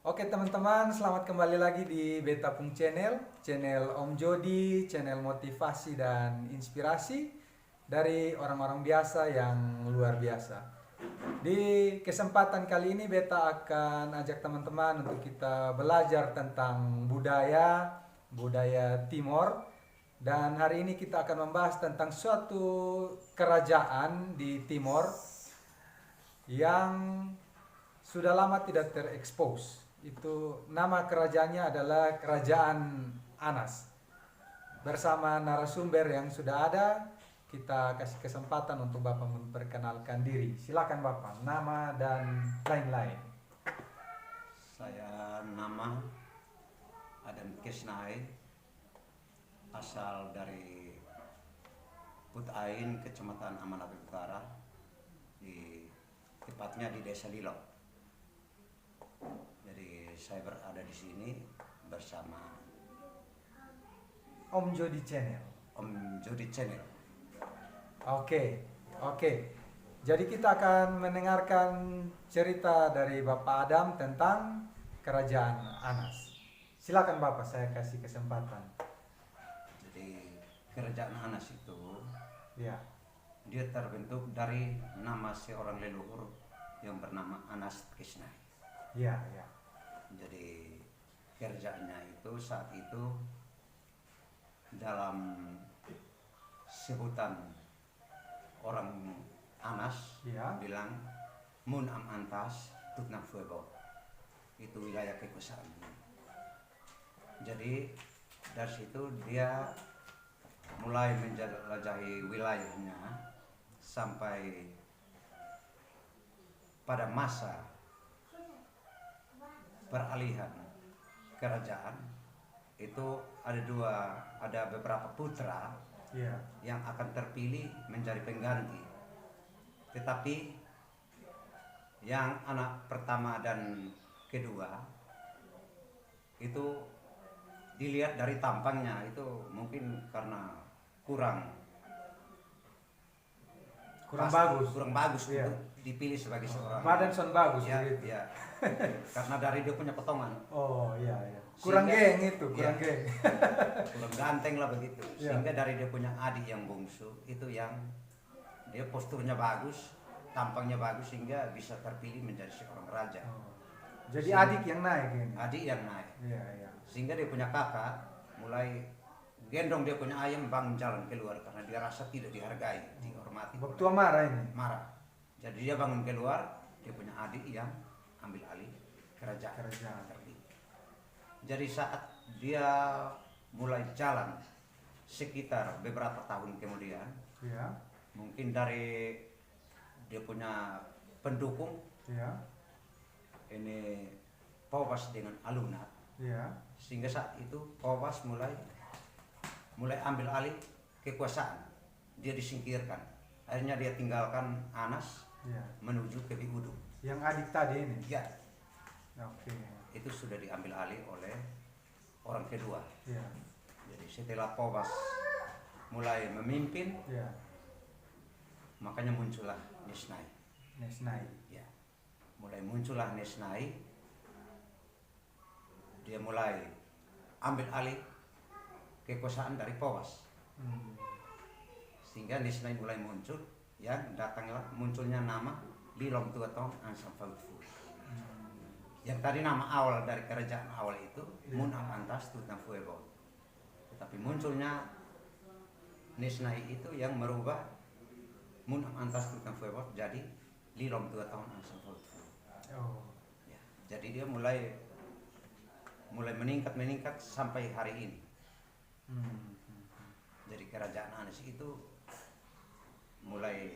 Oke teman-teman, selamat kembali lagi di Betapung Channel Om Jody, channel motivasi dan inspirasi dari orang-orang biasa yang luar biasa. Di kesempatan kali ini Beta akan ajak teman-teman untuk kita belajar tentang budaya Timor. Dan hari ini kita akan membahas tentang suatu kerajaan di Timor yang sudah lama tidak terekspos. Itu nama kerajaannya adalah Kerajaan Anas. Bersama narasumber yang sudah ada, kita kasih kesempatan untuk Bapak memperkenalkan diri. Silakan Bapak, nama dan lain-lain. Saya nama Adam Kesnai, asal dari Putahin, Kecamatan Amanat Utara, tepatnya di Desa Lilok. Jadi saya berada di sini bersama Om Jody Channel. Om Jody Channel. Oke. Jadi kita akan mendengarkan cerita dari Bapak Adam tentang Kerajaan Anas. Silakan Bapak, saya kasih kesempatan. Jadi Kerajaan Anas itu Ya. dia terbentuk dari nama seorang leluhur yang bernama Anas Kesnai. Ya. Jadi kerjaannya itu saat itu dalam sebutan orang Anas Ya. bilang Mun am antas tutnam fuego, itu wilayah kekuasaan. Jadi dari situ dia mulai menjelajahi wilayahnya sampai pada masa peralihan kerajaan itu ada beberapa putra Ya. yang akan terpilih menjadi pengganti. Tetapi yang anak pertama dan kedua itu dilihat dari tampangnya itu mungkin karena kurang bagus Iya. untuk dipilih sebagai seorang Badan son bagus ya, begitu. ya. Karena dari dia punya potongan Oh iya. Kurang Sehingga- geng. kurang ganteng lah begitu. Iya. Sehingga dari dia punya adik yang bungsu itu yang dia posturnya bagus, tampangnya bagus sehingga bisa terpilih menjadi seorang raja. Oh. Jadi adik yang naik ini. Adik yang naik. Iya. Sehingga dia punya kakak mulai gendong dia punya ayam bangun jalan keluar karena dia rasa tidak dihargai, dihormati. Waktu marah ini. Marah. Jadi dia bangun keluar, dia punya adik yang ambil alih kerajaan. Jadi saat dia mulai jalan sekitar beberapa tahun kemudian, Ya. mungkin dari dia punya pendukung Ya. ini Pawas dengan Aluna, Ya. sehingga saat itu Pawas mulai ambil alih kekuasaan. Dia disingkirkan. Akhirnya dia tinggalkan Anas Ya. menuju ke Biudu. Yang adik tadi ini. Ya, Oke. itu sudah diambil alih oleh orang kedua. Ya. Jadi setelah Pawas mulai memimpin, Ya. makanya muncullah Nesnai. Nesnai. Ya, mulai muncullah Nesnai. Dia mulai ambil alih kekuasaan dari Pawas, Hmm. sehingga Nesnai mulai muncul. Ya, munculnya nama Lilong Tuatong Ansam Fautfu. Yang tadi nama awal dari kerajaan awal itu Mun am Antas Tutnam Fuego. Tetapi munculnya Nesnai itu yang merubah Mun am Antas Tutnam Fuego jadi Lilong Tuatong Ansam Fautfu. Oh. Ya, jadi dia mulai meningkat sampai hari ini. Hmm. Jadi kerajaan Anas itu mulai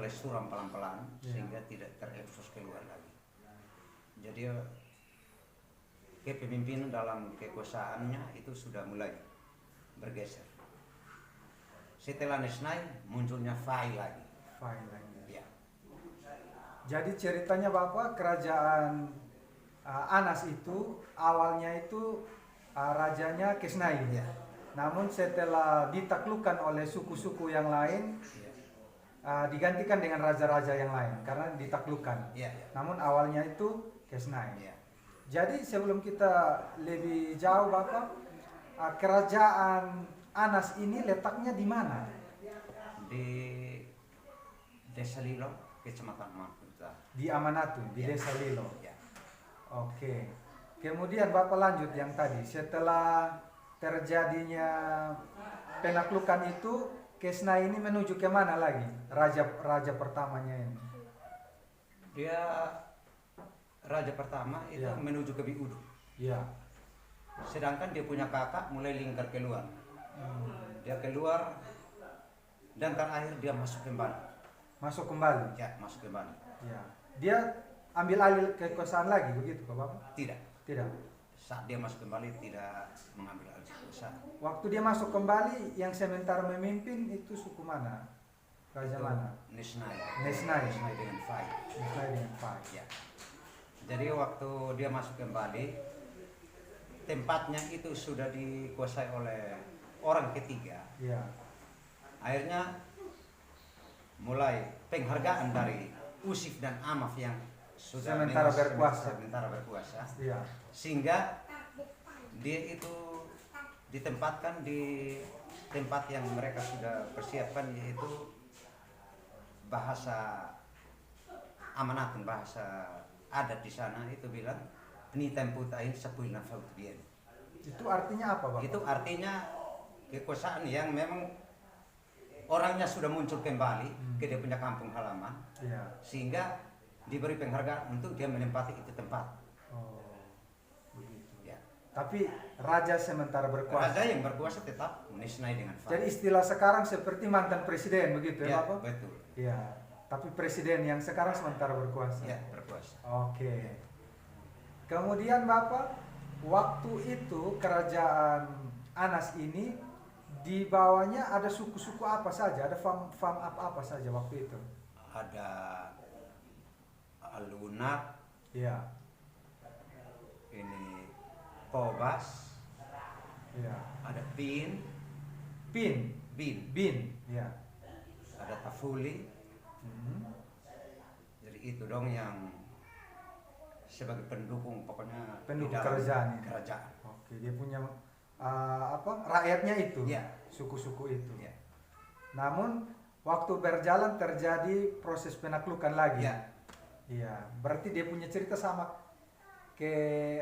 suram pelan-pelan Ya. sehingga tidak terekspos keluar lagi. Jadi kepemimpinan dalam kekuasaannya itu sudah mulai bergeser. Setelah Nesnai munculnya Fai lagi. Fine lagi. Ya. Jadi ceritanya Bapak, kerajaan Anas itu awalnya itu rajanya Kesnai. Ya. Namun setelah ditaklukkan oleh suku-suku yang lain, Ya. digantikan dengan raja-raja yang lain karena ditaklukkan. Iya, iya. Namun awalnya itu Kesnai. Iya. Jadi sebelum kita lebih jauh Bapak, kerajaan Anas ini letaknya di mana? Di Desa Lilo, Kecamatan Mamputa. Di Amanatu, di Ya. Desa Lilo. Ya. Oke. Kemudian Bapak lanjut yang tadi, setelah terjadinya penaklukan itu, Kesnai ini menuju ke mana lagi? Raja pertamanya ini. Dia raja pertama itu Ya. menuju ke Biudu. Ya. Sedangkan dia punya kakak mulai lingkar keluar. Dia keluar dan terakhir dia masuk kembali. Masuk kembali. Ya, masuk kembali. Ya. Dia ambil alih kekuasaan lagi begitu Pak Bapak? Tidak. Tidak. Saat dia masuk kembali tidak mengambil alih kekuasaan. Waktu dia masuk kembali yang sementara memimpin itu suku mana? Raja Itu mana? Nesnai. Nesnai. Nesnai dengan Fai. Nesnai dengan Fai. Ya. Jadi waktu dia masuk kembali, tempatnya itu sudah dikuasai oleh orang ketiga. Ya. Akhirnya mulai penghargaan dari Usif dan Amaf yang sudah Sementara berkuasa. sementara berkuasa, Ya. sehingga dia itu ditempatkan di tempat yang mereka sudah persiapkan, yaitu bahasa Amanatun, bahasa adat di sana itu bilang ni temputain sepuilan fautien. Itu artinya apa Bapak? Itu artinya kekuasaan yang memang orangnya sudah muncul kembali ke dia punya kampung halaman, Ya. sehingga diberi penghargaan untuk dia menempati itu tempat. Oh. Begitu. Ya. Tapi raja sementara berkuasa. Raja yang berkuasa tetap Nesnai dengan Fai. Jadi istilah sekarang seperti mantan presiden begitu ya Ya, Bapak? betul. Ya. Tapi presiden yang sekarang sementara berkuasa. Ya, berkuasa. Oke. Kemudian Bapak, waktu itu kerajaan Anas ini di bawahnya ada suku-suku apa saja? Ada fam apa saja waktu itu? Ada Lunak, Ya. ini Pobas, Ya. ada Bin, Bin, Bin, ya. ada Tafuli. Hmm. Jadi itu dong yang sebagai pendukung, pokoknya Pendukung di dalam kerajaan ini. kerajaan. Oke, dia punya rakyatnya itu, Ya. suku-suku itu. Ya. Namun waktu berjalan terjadi proses penaklukan lagi. Ya. Iya, berarti dia punya cerita sama ke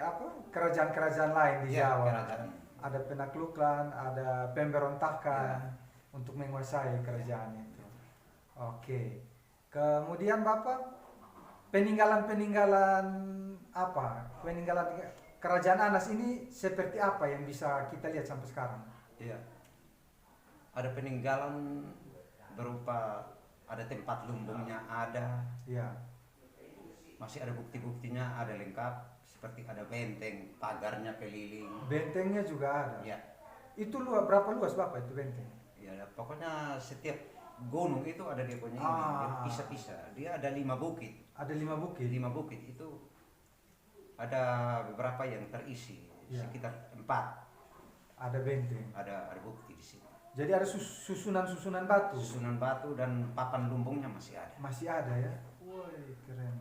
kerajaan-kerajaan lain di Ya, Jawa. kerajaan. Ada penaklukan, ada pemberontakan Ya. untuk menguasai kerajaan itu. Oke. Kemudian Bapak, peninggalan kerajaan Anas ini seperti apa yang bisa kita lihat sampai sekarang? Iya. Ada peninggalan berupa ada tempat lumbungnya ada, Iya. masih ada bukti-buktinya, ada lengkap, seperti ada benteng, pagarnya keliling. Bentengnya juga ada. Ya, Itu berapa luas Bapak itu benteng? ya pokoknya setiap gunung itu ada dia punya ini, dia pisah-pisah. Dia ada 5 bukit. Ada 5 bukit. 5 bukit itu ada beberapa yang terisi, Ya. sekitar 4 Ada benteng. ada bukti di sini. Jadi ada susunan-susunan batu. Susunan batu dan papan lumbungnya masih ada. Masih ada ya. Woi, keren.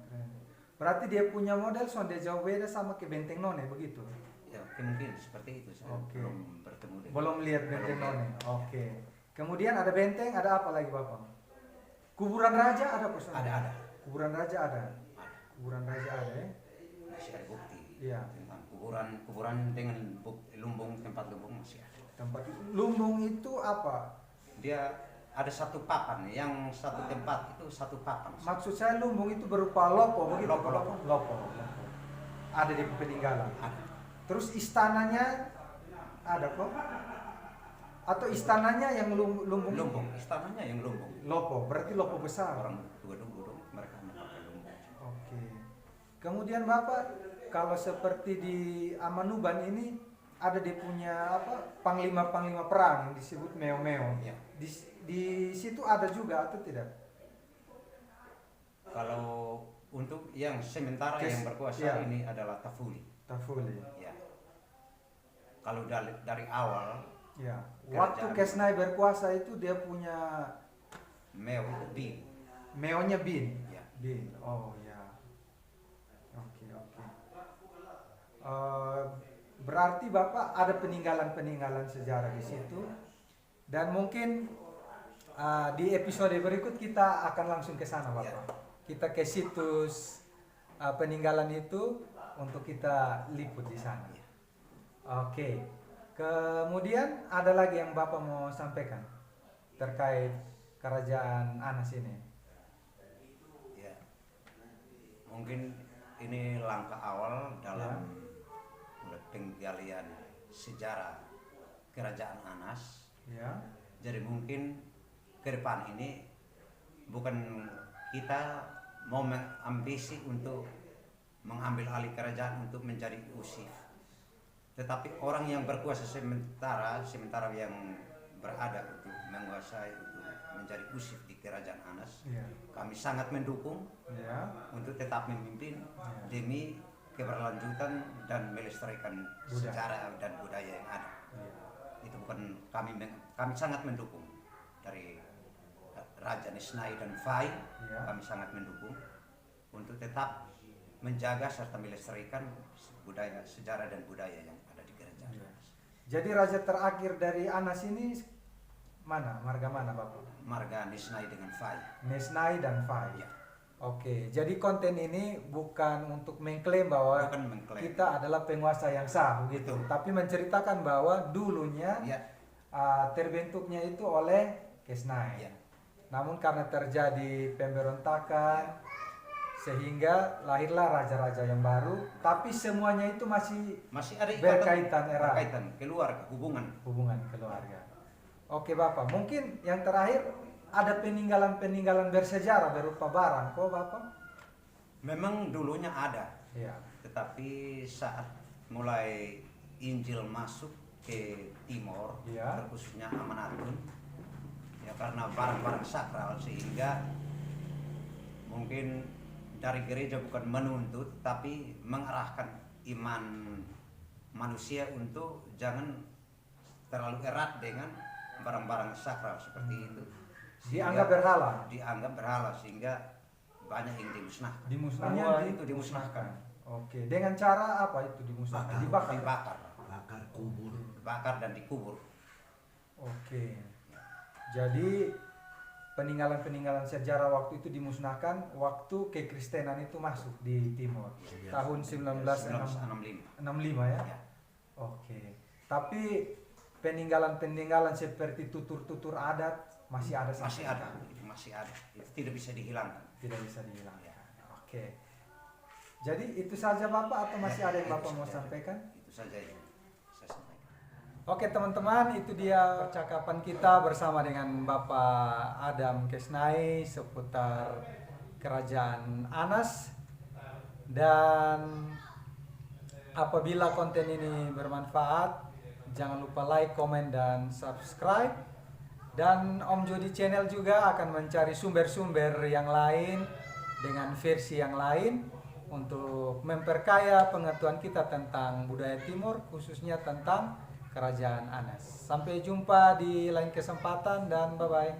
Berarti dia punya model sonde jauh beda sama ke benteng None begitu. Ya, mungkin seperti itu. Saya Oke. belum bertemu dengan. Belum lihat benteng Belum None. lihat. Oke. Kemudian ada benteng, ada apa lagi Bapak? Kuburan raja ada pesan? Ada. Kuburan raja ada. Ada. Kuburan raja ada ya. Masih ada bukti. Iya. Tentang kuburan dengan lumbung, tempat lumbung masih ada. Tempat lumbung itu apa? Dia ada satu papan, yang satu tempat itu satu papan. Maksud saya lumbung itu berupa lopo begitu Lopo, Bapak? Lopo. Ada di peninggalan. Ada. Terus istananya ada kok? Atau istananya yang lumbung? Lumbung, istananya yang lumbung. Lopo, berarti lopo besar. Orang tua dulu mereka memakai lumbung. Oke. Kemudian Bapak, kalau seperti di Amanuban ini ada dia punya panglima-panglima perang yang disebut meo-meo. Ya. Di situ ada juga atau tidak? Kalau untuk yang sementara yang berkuasa ya. ini adalah Tafuli. Tafuli. Ya. Kalau dari awal Ya. Waktu Kerajaan. Kesnai berkuasa itu dia punya Meo itu bin. Meonya bin. Ya. Bin. Oh ya. Oke. Berarti Bapak ada peninggalan sejarah di situ. Dan mungkin di episode berikut kita akan langsung ke sana Bapak. Ya. Kita ke situs peninggalan itu untuk kita liput di sana. Ya. Oke. Kemudian ada lagi yang Bapak mau sampaikan terkait kerajaan Anas ini. Ya. Mungkin ini langkah awal dalam penggalian sejarah kerajaan Anas. Ya. Jadi mungkin ke depan ini bukan kita mau ambisi untuk mengambil alih kerajaan untuk menjadi usif, tetapi orang yang berkuasa sementara yang berada untuk menguasai untuk menjadi usif di kerajaan Anas. Ya. Kami sangat mendukung Ya. untuk tetap memimpin Ya. demi keberlanjutan dan melestarikan Budaya. sejarah dan budaya yang ada. Ya. Itu bukan kami sangat mendukung dari Raja Nisnai dan Fai. Ya. Kami sangat mendukung untuk tetap menjaga serta melestarikan budaya, sejarah dan budaya yang ada di kerajaan. Ya. Jadi raja terakhir dari Anas ini mana? Marga mana Bapak? Marga Nisnai dengan Fai. Nisnai dan Fai. Ya. Oke, jadi konten ini bukan untuk mengklaim bahwa Bukan mengklaim. kita adalah penguasa yang sah begitu, Betul. tapi menceritakan bahwa dulunya Ya. terbentuknya itu oleh Kesnai. Ya. Namun karena terjadi pemberontakan sehingga lahirlah raja-raja yang baru, tapi semuanya itu masih Masih ada berkaitan erat. berkaitan keluarga, hubungan keluarga. Oke Bapak, mungkin yang terakhir ada peninggalan-peninggalan bersejarah berupa barang, kok Bapak? Memang dulunya ada, Ya. tetapi saat mulai Injil masuk ke timur, Ya. khususnya Amanatun, ya karena barang-barang sakral sehingga mungkin dari gereja bukan menuntut tapi mengarahkan iman manusia untuk jangan terlalu erat dengan barang-barang sakral seperti itu. Dianggap berhala. Dianggap berhala sehingga banyak yang dimusnahkan. Dimusnahkan. Semua itu dimusnahkan. Oke, dengan cara apa itu dimusnahkan? Dibakar. Dibakar, dibakar dan dikubur. Oke. Jadi peninggalan-peninggalan sejarah waktu itu dimusnahkan waktu kekristenan itu masuk di timur. Ya. Tahun 1965 ya. Ya. Oke. Tapi peninggalan-peninggalan seperti tutur-tutur adat masih ada sampai Masih ada, sekarang. itu masih ada. Itu tidak bisa dihilangkan. Tidak bisa dihilangkan. Oke. Jadi itu saja Bapak atau masih ada yang Itu Bapak mau saja. sampaikan? Itu saja yang saya sampaikan. Oke teman-teman, itu dia percakapan kita bersama dengan Bapak Adam Kesnai seputar kerajaan Anas. Dan apabila konten ini bermanfaat, jangan lupa like, komen, dan subscribe. Dan Om Jody Channel juga akan mencari sumber-sumber yang lain dengan versi yang lain untuk memperkaya pengetahuan kita tentang budaya Timur, khususnya tentang kerajaan Anas. Sampai jumpa di lain kesempatan dan bye-bye.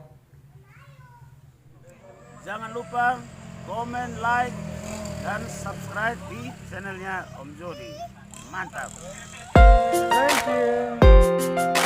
Jangan lupa komen, like, dan subscribe di channelnya Om Jody. Mantap. Thank you.